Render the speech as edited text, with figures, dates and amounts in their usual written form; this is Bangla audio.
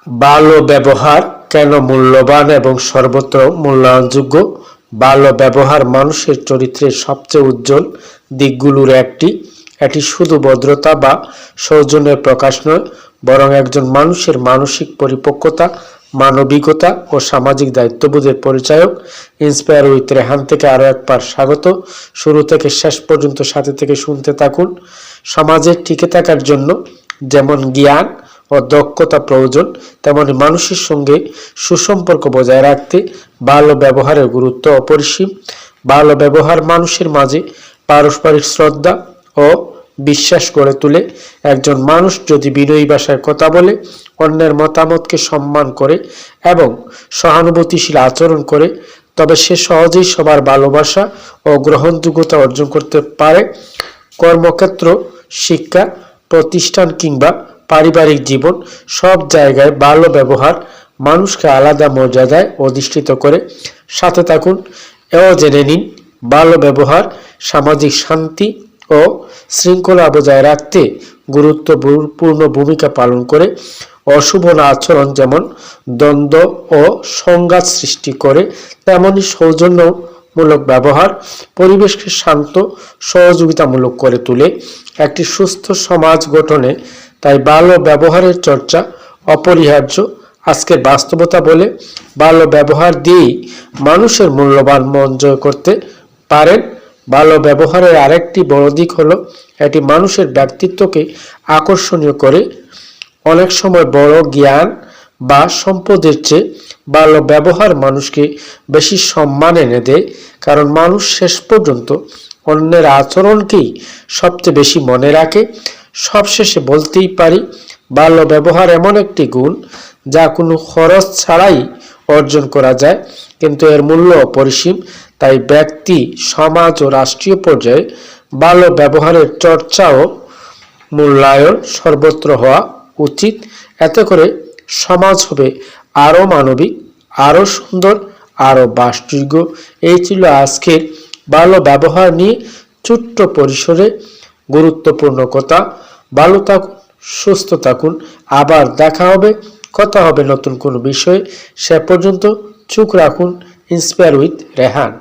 ভালো ব্যবহার কেন মূল্যবান এবং সর্বত্র মূল্যায়নযোগ্য? ভালো ব্যবহার মানুষের চরিত্রের সবচেয়ে উজ্জ্বল দিকগুলোর একটি। এটি শুধু ভদ্রতা বা সৌজন্যের প্রকাশ নয়, বরং একজন মানুষের মানসিক পরিপক্কতা, মানবিকতা ও সামাজিক দায়িত্ববোধের পরিচায়ক। ইন্সপায়ার উইথ রেহান থেকে আরও একবার স্বাগত। শুরু থেকে শেষ পর্যন্ত সাথে থেকে শুনতে থাকুন। সমাজে টিকে থাকার জন্য যেমন জ্ঞান ও দক্ষতা প্রয়োজন, তেমনি মানুষের সঙ্গে সুসম্পর্ক বজায় রাখতে ভালো ব্যবহারের গুরুত্ব অপরিসীম। ভালো ব্যবহার মানুষের মাঝে পারস্পরিক শ্রদ্ধা ও বিশ্বাস গড়ে তোলে। একজন মানুষ যদি বিনয়ী ভাষায় কথা বলে, অন্যের মতামতকে সম্মান করে এবং সহানুভূতিশীল আচরণ করে, তবে সে সহজেই সবার ভালোবাসা ও গ্রহণযোগ্যতা অর্জন করতে পারে। কর্মক্ষেত্র, শিক্ষা প্রতিষ্ঠান কিংবা পারিবারিক জীবন, সব জায়গায় ভালো ব্যবহার মানুষকে আলাদা মর্যাদায় অধিষ্ঠিত করে। সাথে থাকুন, এও জেনে নিন ভালো ব্যবহার সামাজিক শান্তি ও শৃঙ্খলা বজায় রাখতে গুরুত্বপূর্ণ ভূমিকা পালন করে। অশুভ আচরণ যেমন দ্বন্দ্ব ও সংঘাত সৃষ্টি করে, তেমনি সৌজন্যমূলক ব্যবহার পরিবেশকে শান্ত, সহযোগিতামূলক করে তোলে। একটি সুস্থ সমাজ গঠনে তাই ভালো ব্যবহারের চর্চা অপরিহার্য। আজকের বাস্তবতা বলে, ভালো ব্যবহার দিয়েই মানুষের মূল্যবান মন জয় করতে পারেন। ভালো ব্যবহারের আরেকটি বড় দিক হলো, এটি মানুষের ব্যক্তিত্বকে আকর্ষণীয় করে। অনেক সময় বড় জ্ঞান বা সম্পদের চেয়ে ভালো ব্যবহার মানুষকে বেশি সম্মান এনে দেয়, কারণ মানুষ শেষ পর্যন্ত অন্যের আচরণকেই সবচেয়ে বেশি মনে রাখে। সবশেষে বলতেই পারি, ভালো ব্যবহার এমন একটি গুণ যা কোনো খরচ ছাড়াই অর্জন করা যায়, কিন্তু এর মূল্য অপরিসীম। তাই ব্যক্তি, সমাজ ও রাষ্ট্রীয় পর্যায়ে ভালো ব্যবহারের চর্চা ও মূল্যায়ন সর্বত্র হওয়া উচিত। এতে করে সমাজ হবে আরও মানবিক, আরও সুন্দর, আরও বাসযোগ্য। এই ছিল আজকের ভালো ব্যবহার নিয়ে ছোট্ট পরিসরে গুরুত্বপূর্ণ কথা। ভালো থাকুন, সুস্থ থাকুন। আবার দেখা হবে, কথা হবে নতুন কোনো বিষয়ে। সে পর্যন্ত চোখ রাখুন ইন্সপায়ার উইথ রেহান।